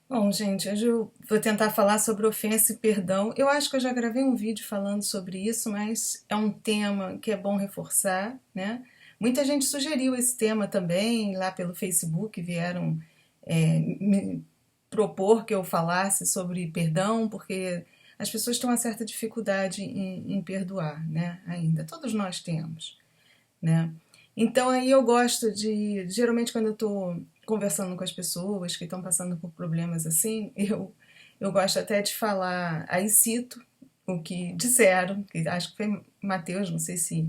Bom, gente, hoje eu vou tentar falar sobre ofensa e perdão. Eu acho que eu já gravei um vídeo falando sobre isso, mas é um tema que é bom reforçar, né? Muita gente sugeriu esse tema também lá pelo Facebook, vieram me propor que eu falasse sobre perdão, porque as pessoas têm uma certa dificuldade em perdoar, né? Ainda, todos nós temos, né? Então aí eu gosto de, geralmente quando eu estou conversando com as pessoas que estão passando por problemas assim, eu gosto até de falar, aí cito o que disseram, que acho que foi Mateus, não sei se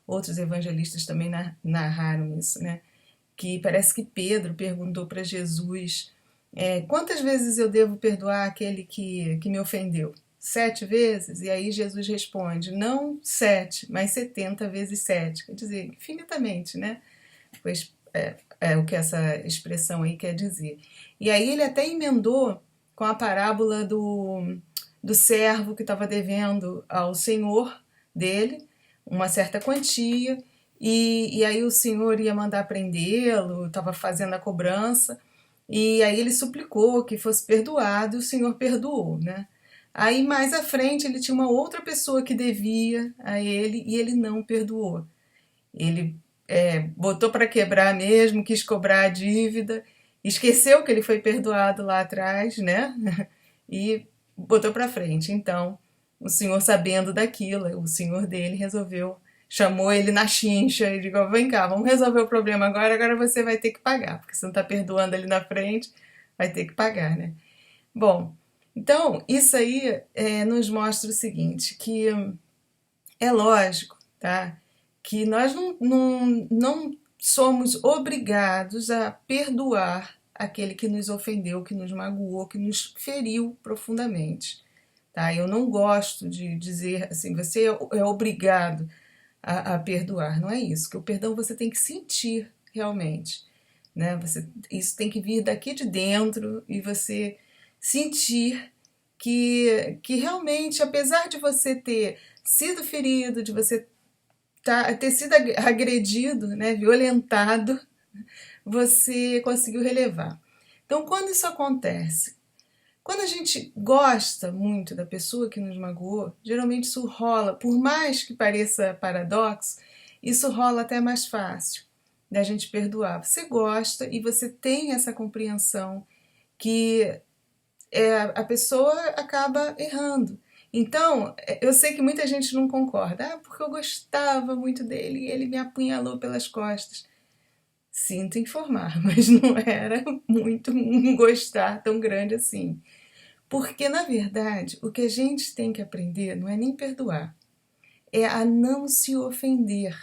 outros evangelistas também narraram isso, né? Que parece que Pedro perguntou para Jesus quantas vezes eu devo perdoar aquele que me ofendeu? 7 vezes? E aí Jesus responde, não 7, mas 70 vezes 7. Quer dizer, infinitamente, né? Pois é o que essa expressão aí quer dizer. E aí ele até emendou com a parábola do servo que estava devendo ao senhor dele uma certa quantia, e aí o senhor ia mandar prendê-lo, estava fazendo a cobrança, e aí ele suplicou que fosse perdoado e o senhor perdoou, né? Aí mais à frente ele tinha uma outra pessoa que devia a ele e ele não perdoou. Ele botou para quebrar mesmo, quis cobrar a dívida, esqueceu que ele foi perdoado lá atrás, né? E botou para frente. Então, o senhor, sabendo daquilo, o senhor dele resolveu, chamou ele na chincha e disse: vem cá, vamos resolver o problema agora, agora você vai ter que pagar, porque você não está perdoando ali na frente, vai ter que pagar, né? Bom, então, isso aí nos mostra o seguinte, que é lógico, tá? Que nós não somos obrigados a perdoar aquele que nos ofendeu, que nos magoou, que nos feriu profundamente. Tá? Eu não gosto de dizer assim, você é obrigado a perdoar. Não é isso. Que o perdão você tem que sentir realmente. Né? Isso tem que vir daqui de dentro e você sentir que realmente, apesar de você ter sido ferido, de você ter sido agredido, né, violentado, você conseguiu relevar. Então, quando isso acontece, quando a gente gosta muito da pessoa que nos magoou, geralmente isso rola, por mais que pareça paradoxo, isso rola até mais fácil da gente perdoar. Você gosta e você tem essa compreensão que a pessoa acaba errando. Então, eu sei que muita gente não concorda. Ah, porque eu gostava muito dele e ele me apunhalou pelas costas. Sinto informar, mas não era muito um gostar tão grande assim. Porque, na verdade, o que a gente tem que aprender não é nem perdoar, é a não se ofender.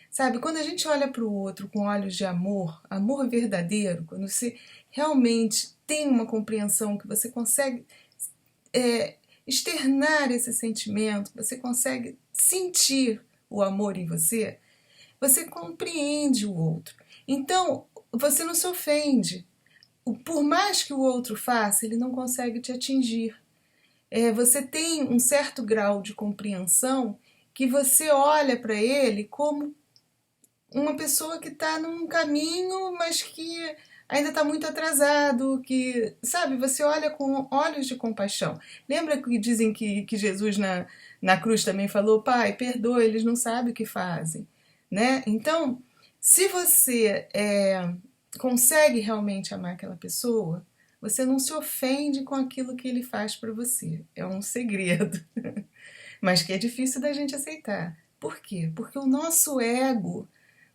Sabe, quando a gente olha para o outro com olhos de amor, amor verdadeiro, quando você realmente tem uma compreensão que você consegue é, externar esse sentimento, você consegue sentir o amor em você, você compreende o outro. Então, você não se ofende. Por mais que o outro faça, ele não consegue te atingir. Você tem um certo grau de compreensão que você olha para ele como uma pessoa que está num caminho, mas que ainda está muito atrasado, que, sabe, você olha com olhos de compaixão. Lembra que dizem que Jesus na cruz também falou, Pai, perdoa, eles não sabem o que fazem, né? Então, se você consegue realmente amar aquela pessoa, você não se ofende com aquilo que ele faz para você. É um segredo, mas que é difícil da gente aceitar. Por quê? Porque o nosso ego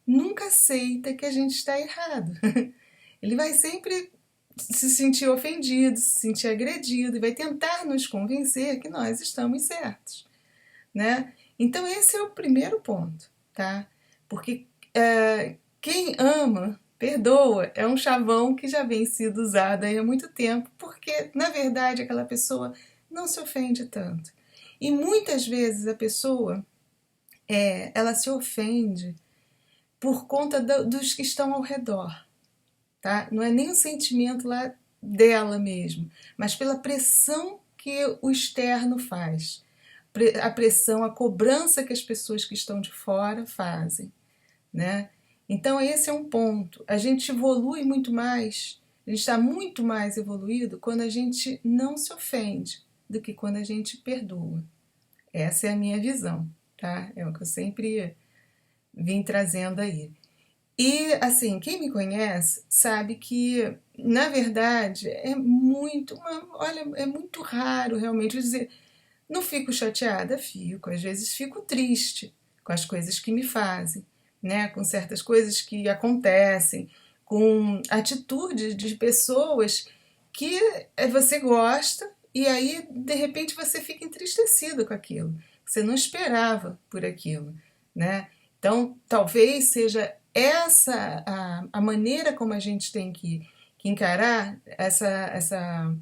nunca aceita que a gente está errado. Ele vai sempre se sentir ofendido, se sentir agredido e vai tentar nos convencer que nós estamos certos, né? Então esse é o primeiro ponto, tá? Porque quem ama perdoa é um chavão que já vem sido usado aí há muito tempo, porque na verdade aquela pessoa não se ofende tanto. E muitas vezes a pessoa ela se ofende por conta dos que estão ao redor, tá? Não é nem o sentimento lá dela mesmo, mas pela pressão que o externo faz, a pressão, a cobrança que as pessoas que estão de fora fazem, né? Então esse é um ponto. A gente evolui muito mais A gente está muito mais evoluído quando a gente não se ofende do que quando a gente perdoa. Essa é a minha visão, tá? É o que eu sempre vim trazendo aí. E, assim, quem me conhece sabe que, na verdade, olha, é muito raro realmente dizer, não fico chateada, fico, às vezes fico triste com as coisas que me fazem, né? Com certas coisas que acontecem, com atitudes de pessoas que você gosta e aí, de repente, você fica entristecido com aquilo. Você não esperava por aquilo, né? Então, talvez seja essa a maneira como a gente tem que encarar essa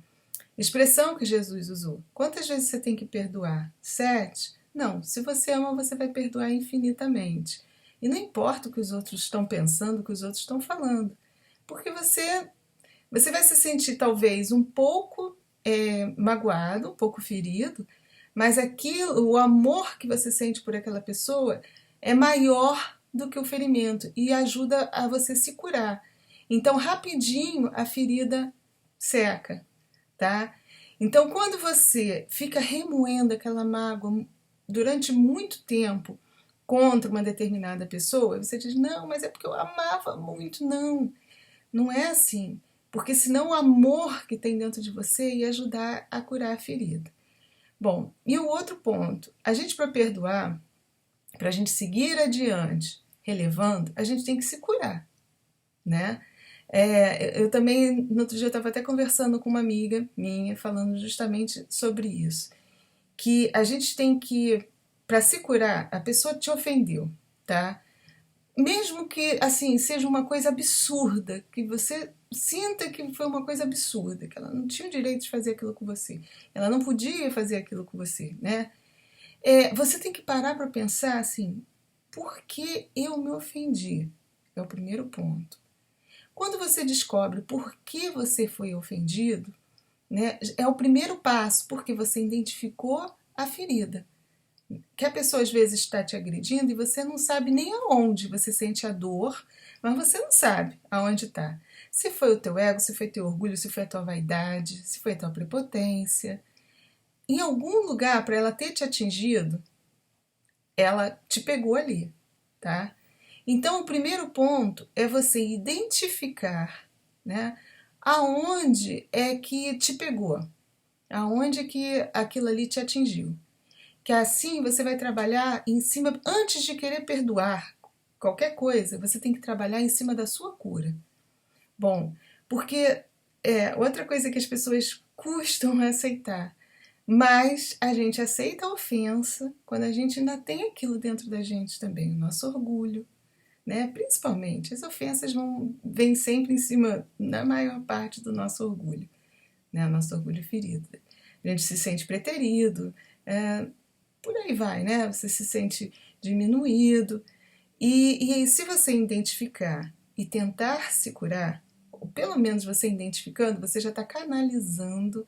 expressão que Jesus usou. Quantas vezes você tem que perdoar? 7? Não, se você ama, você vai perdoar infinitamente. E não importa o que os outros estão pensando, o que os outros estão falando. Porque você vai se sentir talvez um pouco magoado, um pouco ferido, mas aquilo, o amor que você sente por aquela pessoa é maior do que o ferimento e ajuda a você se curar. Então, rapidinho, a ferida seca, tá? Então, quando você fica remoendo aquela mágoa durante muito tempo contra uma determinada pessoa, você diz, não, mas é porque eu amava muito. Não, não é assim. Porque senão o amor que tem dentro de você ia ajudar a curar a ferida. Bom, e o outro ponto, a gente para perdoar, para a gente seguir adiante, relevando, a gente tem que se curar, né? Eu também, no outro dia, eu estava até conversando com uma amiga minha, falando justamente sobre isso. Que a gente tem que, para se curar, a pessoa te ofendeu, tá? Mesmo que, assim, seja uma coisa absurda, que você sinta que foi uma coisa absurda, que ela não tinha o direito de fazer aquilo com você, ela não podia fazer aquilo com você, né? Você tem que parar para pensar assim, por que eu me ofendi? É o primeiro ponto. Quando você descobre por que você foi ofendido, né, é o primeiro passo, porque você identificou a ferida. Que a pessoa às vezes está te agredindo e você não sabe nem aonde você sente a dor, mas você não sabe aonde está. Se foi o teu ego, se foi teu orgulho, se foi a tua vaidade, se foi a tua prepotência. Em algum lugar, para ela ter te atingido, ela te pegou ali, tá? Então, o primeiro ponto é você identificar, né, aonde é que te pegou, aonde é que aquilo ali te atingiu. Que assim você vai trabalhar em cima, antes de querer perdoar qualquer coisa, você tem que trabalhar em cima da sua cura. Bom, porque outra coisa que as pessoas custam aceitar, mas a gente aceita a ofensa quando a gente ainda tem aquilo dentro da gente também, o nosso orgulho, né? Principalmente, as ofensas vêm sempre em cima, na maior parte, do nosso orgulho, né? O nosso orgulho ferido. A gente se sente preterido, por aí vai, né? Você se sente diminuído. E aí, se você identificar e tentar se curar, ou pelo menos você identificando, você já está canalizando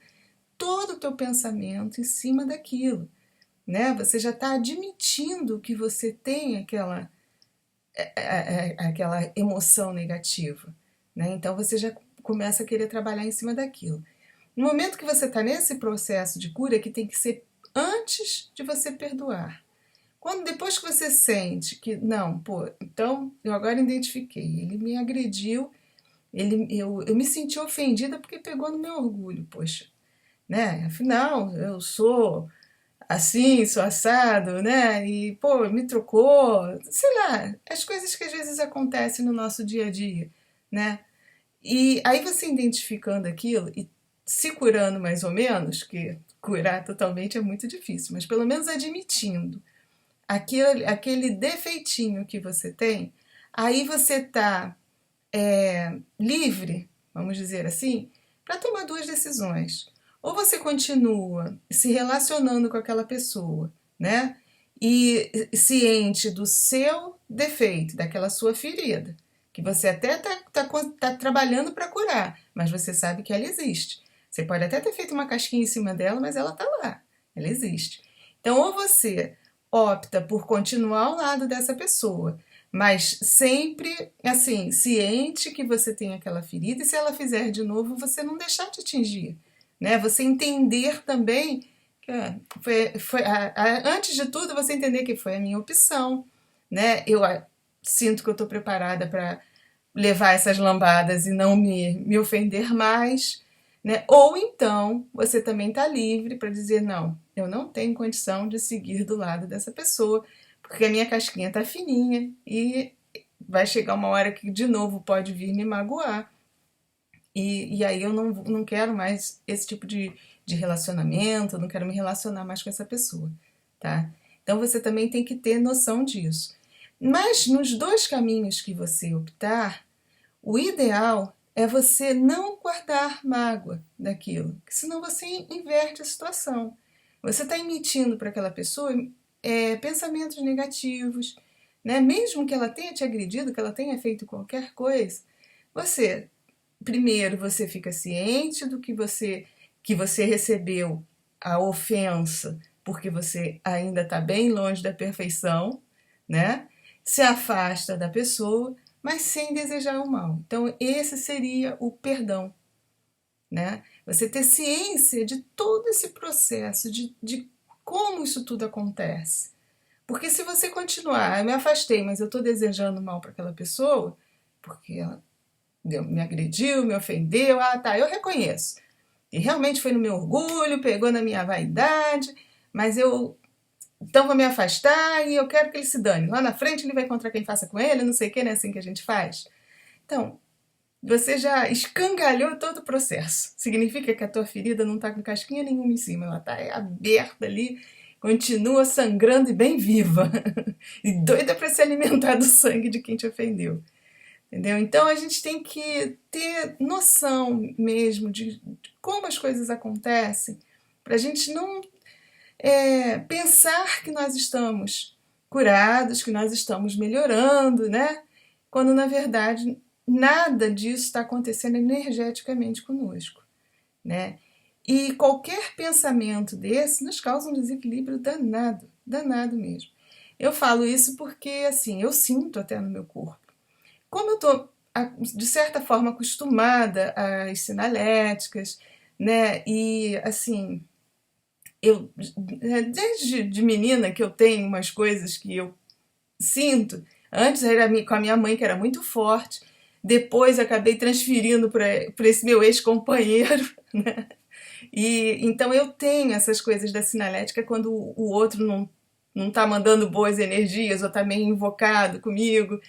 todo o teu pensamento em cima daquilo, né? Você já está admitindo que você tem aquela emoção negativa, né? Então você já começa a querer trabalhar em cima daquilo. No momento que você está nesse processo de cura, que tem que ser antes de você perdoar. Depois que você sente que, não, pô, então eu agora identifiquei, ele me agrediu, eu me senti ofendida porque pegou no meu orgulho, poxa, né? Afinal, eu sou assim, sou assado, né? E, pô, me trocou, sei lá, as coisas que às vezes acontecem no nosso dia a dia, né? E aí você identificando aquilo e se curando mais ou menos, que curar totalmente é muito difícil, mas pelo menos admitindo aquele defeitinho que você tem, aí você tá livre, vamos dizer assim, para tomar duas decisões. Ou você continua se relacionando com aquela pessoa, né? E ciente do seu defeito, daquela sua ferida, que você até tá trabalhando para curar, mas você sabe que ela existe. Você pode até ter feito uma casquinha em cima dela, mas ela tá lá, ela existe. Então, ou você opta por continuar ao lado dessa pessoa, Mas sempre, assim, ciente que você tem aquela ferida e se ela fizer de novo, você não deixar de atingir, né? Você entender também que antes de tudo, você entender que foi a minha opção, né? Eu sinto que eu estou preparada para levar essas lambadas e não me ofender mais, né? Ou então você também está livre para dizer não, eu não tenho condição de seguir do lado dessa pessoa, porque a minha casquinha está fininha e vai chegar uma hora que de novo pode vir me magoar. E aí eu não quero mais esse tipo de relacionamento, eu não quero me relacionar mais com essa pessoa, tá? Então você também tem que ter noção disso. Mas nos dois caminhos que você optar, o ideal é você não guardar mágoa daquilo, senão você inverte a situação. Você está emitindo para aquela pessoa pensamentos negativos, né? Mesmo que ela tenha te agredido, que ela tenha feito qualquer coisa, você, primeiro, você fica ciente do que você recebeu a ofensa, porque você ainda está bem longe da perfeição, né? Se afasta da pessoa, mas sem desejar o mal. Então, esse seria o perdão, né? Você ter ciência de todo esse processo, de como isso tudo acontece. Porque se você continuar, eu me afastei, mas eu estou desejando mal para aquela pessoa, porque ela me agrediu, me ofendeu, tá, eu reconheço. E realmente foi no meu orgulho, pegou na minha vaidade, mas então vou me afastar e eu quero que ele se dane. Lá na frente ele vai encontrar quem faça com ele, não sei o que, não é assim que a gente faz. Então, você já escangalhou todo o processo. Significa que a tua ferida não está com casquinha nenhuma em cima, ela está aberta ali, continua sangrando e bem viva. E doida para se alimentar do sangue de quem te ofendeu. Entendeu? Então a gente tem que ter noção mesmo de como as coisas acontecem, para a gente não pensar que nós estamos curados, que nós estamos melhorando, né? Quando na verdade nada disso está acontecendo energeticamente conosco, né? E qualquer pensamento desse nos causa um desequilíbrio danado, danado mesmo. Eu falo isso porque, assim, eu sinto até no meu corpo. Como eu estou, de certa forma, acostumada às sinaléticas, né? E, assim, eu, desde de menina que eu tenho umas coisas que eu sinto. Antes era com a minha mãe, que era muito forte. Depois acabei transferindo para esse meu ex-companheiro, né? E então eu tenho essas coisas da sinalética quando o outro não tá mandando boas energias ou tá meio invocado comigo.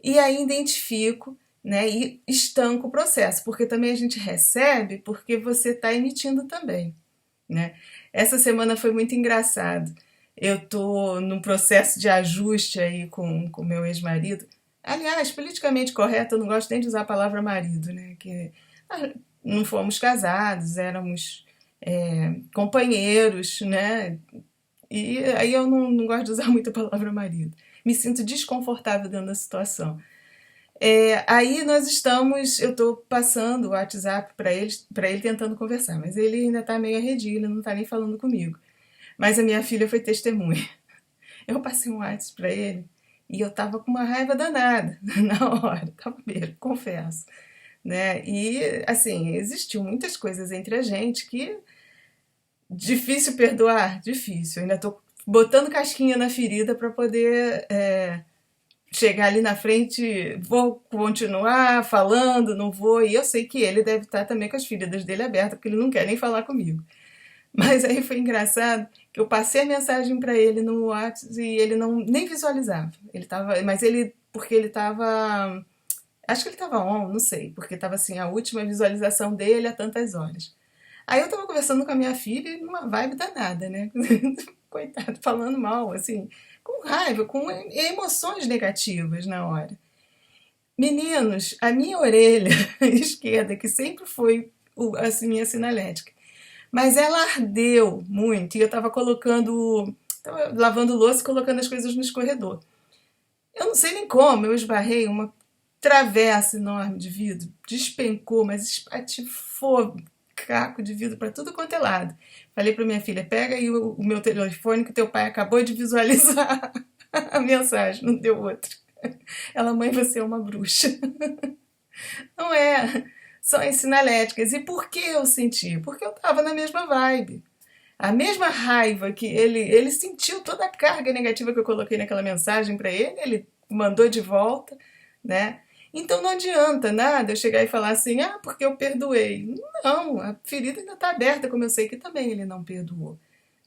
E aí identifico, né, e estanco o processo, porque também a gente recebe porque você está emitindo também, né? Essa semana foi muito engraçado. Eu tô num processo de ajuste aí com meu ex-marido. Aliás, politicamente correto, eu não gosto nem de usar a palavra marido, né? Que não fomos casados, éramos companheiros, né? E aí eu não gosto de usar muito a palavra marido. Me sinto desconfortável dentro da situação. Aí nós estamos, eu estou passando o WhatsApp para ele tentando conversar, mas ele ainda está meio arredio, ele não está nem falando comigo. Mas a minha filha foi testemunha. Eu passei um WhatsApp para ele e eu tava com uma raiva danada na hora, tava mesmo, confesso, né? E assim, existiu muitas coisas entre a gente que difícil perdoar, difícil. Eu ainda tô botando casquinha na ferida para poder chegar ali na frente, vou continuar falando, não vou. E eu sei que ele deve estar também com as feridas dele abertas, porque ele não quer nem falar comigo. Mas aí foi engraçado que eu passei a mensagem para ele no WhatsApp e ele não nem visualizava. Ele tava, mas ele porque ele tava, acho que ele tava on, não sei, porque tava assim a última visualização dele há tantas horas. Aí eu tava conversando com a minha filha numa vibe danada, né? Coitado, falando mal, assim, com raiva, com emoções negativas na hora. Meninos, a minha orelha esquerda, que sempre foi a minha sinalética, mas ela ardeu muito e eu tava tava lavando louça e colocando as coisas no escorredor. Eu não sei nem como, eu esbarrei uma travessa enorme de vidro, despencou, mas espatifou caco de vidro para tudo quanto é lado. Falei para minha filha, pega aí o meu telefone que teu pai acabou de visualizar a mensagem, não deu outra. Ela, mãe, você é uma bruxa. Não é. São as sinaléticas. E por que eu senti? Porque eu estava na mesma vibe. A mesma raiva que ele sentiu toda a carga negativa que eu coloquei naquela mensagem para ele mandou de volta, né? Então não adianta nada eu chegar e falar assim, ah, porque eu perdoei. Não, a ferida ainda está aberta, como eu sei que também ele não perdoou,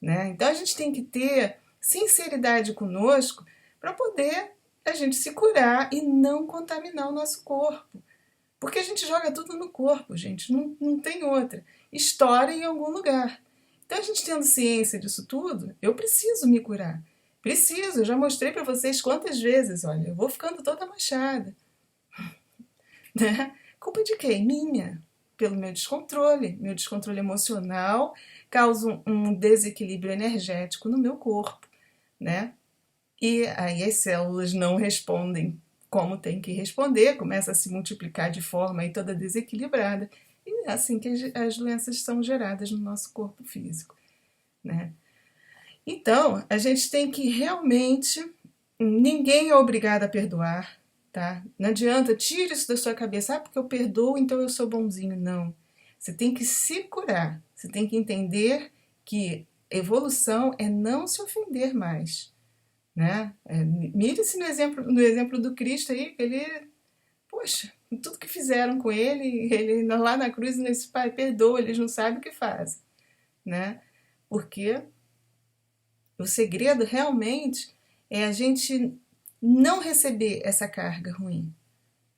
né? Então a gente tem que ter sinceridade conosco para poder a gente se curar e não contaminar o nosso corpo. Porque a gente joga tudo no corpo, gente, não tem outra. Estoura em algum lugar. Então, a gente tendo ciência disso tudo, eu preciso me curar. Preciso, eu já mostrei para vocês quantas vezes, olha, eu vou ficando toda manchada, né? Culpa de quem? Minha. Pelo meu descontrole emocional causa um desequilíbrio energético no meu corpo, né? E aí as células não respondem como tem que responder, começa a se multiplicar de forma aí toda desequilibrada. E é assim que as doenças são geradas no nosso corpo físico, né? Então, a gente tem que realmente. Ninguém é obrigado a perdoar, tá? Não adianta, tira isso da sua cabeça, ah, porque eu perdoo, então eu sou bonzinho. Não. Você tem que se curar. Você tem que entender que evolução é não se ofender mais, né? Mire-se no exemplo do Cristo aí, que ele, poxa, tudo que fizeram com ele lá na cruz, nesse pai, perdoa, eles não sabem o que fazem, né? Porque o segredo realmente é a gente não receber essa carga ruim.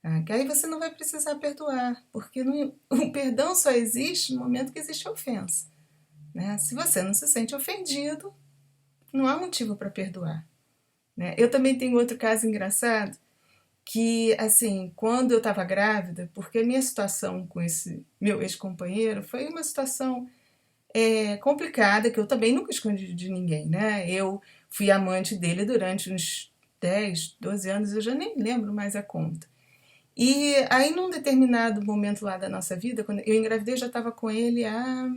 Tá? Que aí você não vai precisar perdoar, porque o perdão só existe no momento que existe ofensa. Né? Se você não se sente ofendido, não há motivo para perdoar. Né? Eu também tenho outro caso engraçado, que, assim, quando eu estava grávida, porque a minha situação com esse meu ex-companheiro foi uma situação complicada, que eu também nunca escondi de ninguém, né? Eu fui amante dele durante uns 10, 12 anos, eu já nem lembro mais a conta. E aí, num determinado momento lá da nossa vida, quando eu engravidei, eu já estava com ele há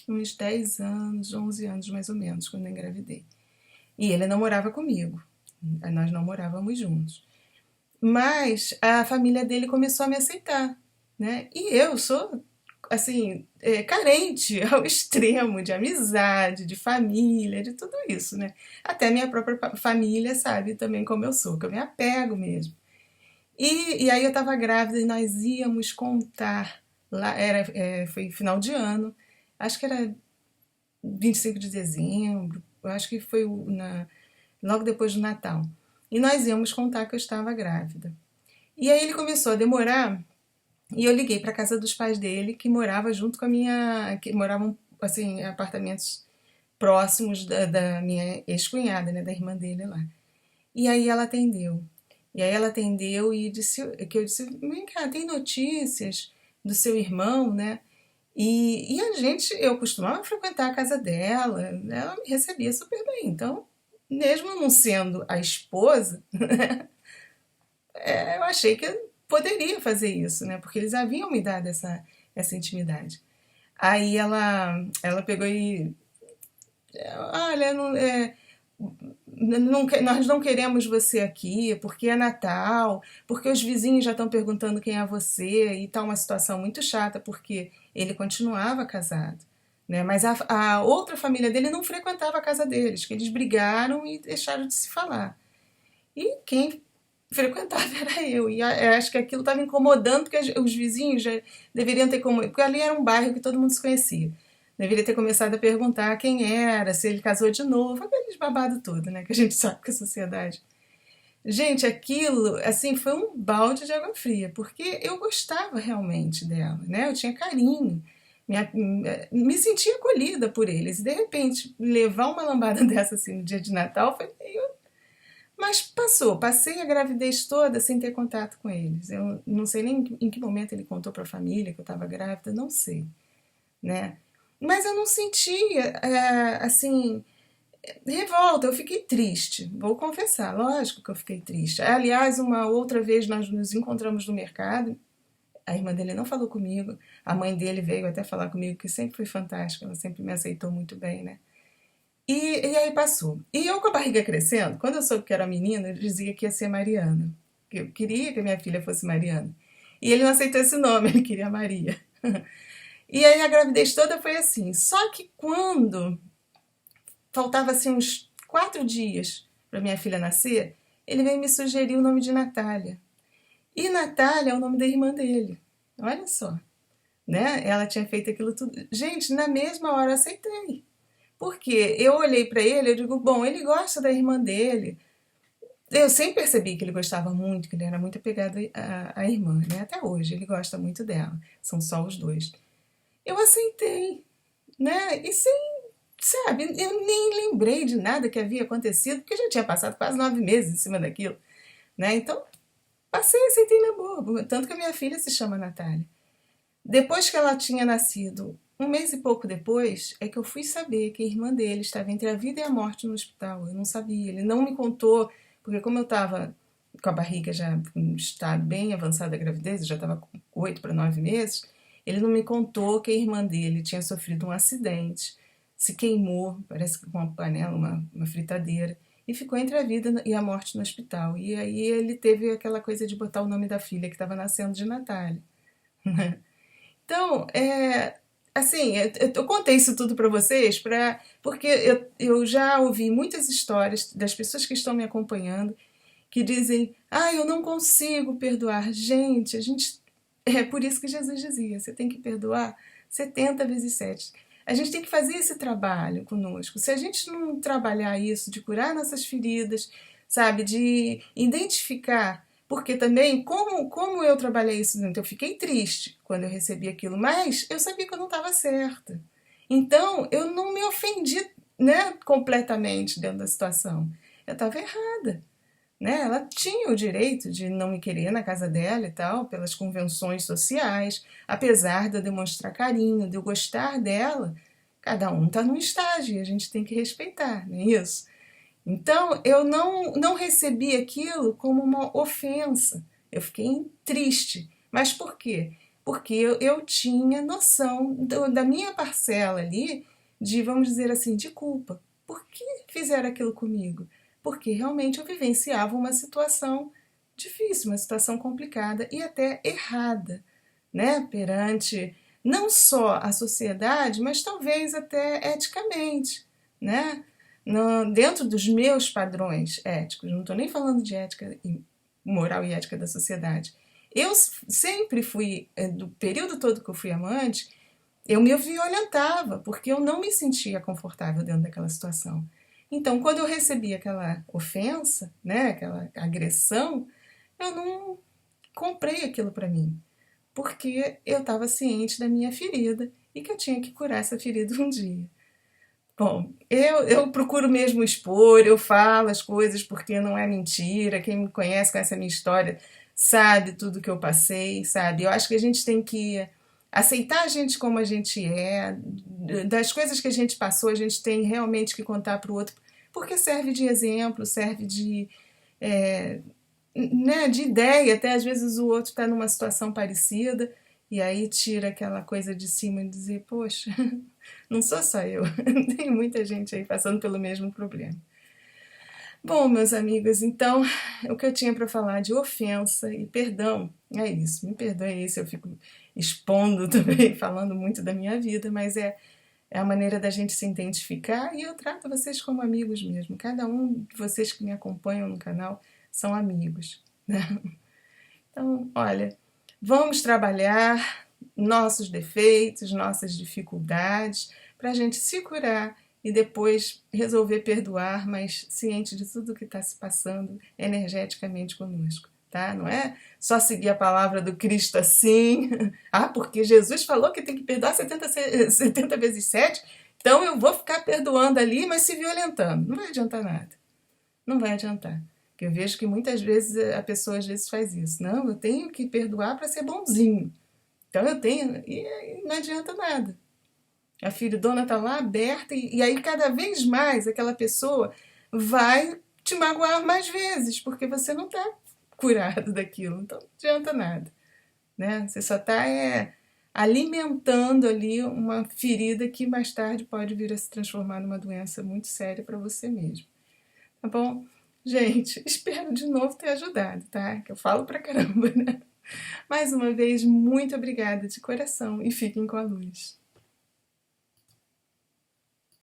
uns 10 anos, 11 anos mais ou menos, quando eu engravidei. E ele não morava comigo, nós não morávamos juntos. Mas a família dele começou a me aceitar, né? E eu sou, assim, carente ao extremo de amizade, de família, de tudo isso, né? Até minha própria família sabe também como eu sou, que eu me apego mesmo. E aí eu estava grávida e nós íamos contar, lá foi final de ano, acho que era 25 de dezembro, eu acho que foi logo depois do Natal. E nós íamos contar que eu estava grávida. E aí ele começou a demorar e eu liguei para a casa dos pais dele, que morava junto com a minha, que moravam assim em apartamentos próximos da minha ex-cunhada, né, da irmã dele lá. E aí ela atendeu. E aí ela atendeu e disse que eu disse, vem cá, tem notícias do seu irmão, né? E a gente, eu costumava frequentar a casa dela, ela me recebia super bem. Então, mesmo não sendo a esposa, eu achei que eu poderia fazer isso, né? Porque eles haviam me dado essa intimidade. Aí ela pegou e. Olha, nós não queremos você aqui porque é Natal, porque os vizinhos já estão perguntando quem é você e tá uma situação muito chata porque ele continuava casado. Né? Mas a outra família dele não frequentava a casa deles, que eles brigaram e deixaram de se falar. E quem frequentava era eu. E acho que aquilo estava incomodando, porque os vizinhos já deveriam ter como. Porque ali era um bairro que todo mundo se conhecia. Deveria ter começado a perguntar quem era, se ele casou de novo, aqueles babado todo, né? Que a gente sabe que a sociedade. Gente, aquilo, assim, foi um balde de água fria, porque eu gostava realmente dela, né? Eu tinha carinho, me sentia acolhida por eles. E de repente, levar uma lambada dessa assim no dia de Natal foi meio. Mas passou, passei a gravidez toda sem ter contato com eles. Eu não sei nem em que momento ele contou para a família que eu estava grávida, não sei, né? Mas eu não sentia, assim, revolta, eu fiquei triste, vou confessar, lógico que eu fiquei triste. Aliás, uma outra vez nós nos encontramos no mercado, a irmã dele não falou comigo, a mãe dele veio até falar comigo, que sempre foi fantástica, ela sempre me aceitou muito bem, né? E aí passou. E eu com a barriga crescendo, quando eu soube que era menina, eu dizia que ia ser Mariana. porque eu queria que a minha filha fosse Mariana. E ele não aceitou esse nome, ele queria Maria. E aí a gravidez toda foi assim. Só que quando faltava assim uns 4 dias para minha filha nascer, ele veio me sugerir o nome de Natália. E Natália é o nome da irmã dele. Olha só, né? Ela tinha feito aquilo tudo. Gente, na mesma hora eu aceitei. Porque eu olhei para ele, eu digo, bom, ele gosta da irmã dele. Eu sempre percebi que ele gostava muito, que ele era muito apegado à irmã, né? Até hoje, ele gosta muito dela. São só os dois. Eu aceitei, né? E sem, sabe, eu nem lembrei de nada que havia acontecido, porque já tinha passado quase 9 meses em cima daquilo, né? Então, passei, aceitei na boa. Tanto que a minha filha se chama Natália. Depois que ela tinha nascido, um mês e pouco depois, é que eu fui saber que a irmã dele estava entre a vida e a morte no hospital. Eu não sabia, ele não me contou, porque como eu estava com a barriga já em estado bem avançado da gravidez, eu já estava com 8 para 9 meses, ele não me contou que a irmã dele tinha sofrido um acidente, se queimou, parece que com uma panela, uma fritadeira, e ficou entre a vida e a morte no hospital. E aí ele teve aquela coisa de botar o nome da filha que estava nascendo de Natália. Então, assim, eu contei isso tudo para vocês porque eu já ouvi muitas histórias das pessoas que estão me acompanhando que dizem, eu não consigo perdoar. Gente, é por isso que Jesus dizia, você tem que perdoar 70 vezes 7. A gente tem que fazer esse trabalho conosco. Se a gente não trabalhar isso, de curar nossas feridas, sabe, de identificar, porque também, como eu trabalhei isso, então eu fiquei triste quando eu recebi aquilo, mas eu sabia que eu não estava certa. Então, eu não me ofendi, né, completamente dentro da situação. Eu estava errada. Né? Ela tinha o direito de não me querer na casa dela e tal, pelas convenções sociais, apesar de eu demonstrar carinho, de eu gostar dela, cada um está num estágio e a gente tem que respeitar, não é isso? Então, eu não recebi aquilo como uma ofensa. Eu fiquei triste. Mas por quê? Porque eu tinha noção da minha parcela ali de, vamos dizer assim, de culpa. Por que fizeram aquilo comigo? Porque realmente eu vivenciava uma situação difícil, uma situação complicada e até errada, né? Perante não só a sociedade, mas talvez até eticamente, né? Dentro dos meus padrões éticos, não estou nem falando de ética moral e ética da sociedade. Eu sempre fui, do período todo que eu fui amante, eu me violentava, porque eu não me sentia confortável dentro daquela situação. Então, quando eu recebi aquela ofensa, né, aquela agressão, eu não comprei aquilo para mim, porque eu estava ciente da minha ferida e que eu tinha que curar essa ferida um dia. Bom, eu procuro mesmo expor, eu falo as coisas porque não é mentira. Quem me conhece com essa minha história sabe tudo que eu passei, sabe? Eu acho que a gente tem que aceitar a gente como a gente é, das coisas que a gente passou, a gente tem realmente que contar para o outro, porque serve de exemplo, serve de, né, de ideia. Até às vezes o outro está numa situação parecida e aí tira aquela coisa de cima e dizer, poxa, não sou só eu, tem muita gente aí passando pelo mesmo problema. Bom, meus amigos, então o que eu tinha para falar de ofensa e perdão é isso. Me perdoe aí se eu fico expondo também, falando muito da minha vida, mas é a maneira da gente se identificar e eu trato vocês como amigos mesmo. Cada um de vocês que me acompanham no canal são amigos, né? Então, olha, vamos trabalhar nossos defeitos, nossas dificuldades, para a gente se curar e depois resolver perdoar, mas ciente de tudo que está se passando energeticamente conosco. Tá? Não é só seguir a palavra do Cristo assim, porque Jesus falou que tem que perdoar 70 vezes 7, então eu vou ficar perdoando ali, mas se violentando. Não vai adiantar nada. Não vai adiantar. Porque eu vejo que muitas vezes a pessoa às vezes faz isso. Não, eu tenho que perdoar para ser bonzinho. Então eu tenho, e não adianta nada. A feridona está lá aberta e aí cada vez mais aquela pessoa vai te magoar mais vezes, porque você não está curado daquilo. Então não adianta nada. Né? Você só está alimentando ali uma ferida que mais tarde pode vir a se transformar numa doença muito séria para você mesmo. Tá bom? Gente, espero de novo ter ajudado, tá? Que eu falo pra caramba, né? Mais uma vez, muito obrigada de coração e fiquem com a luz.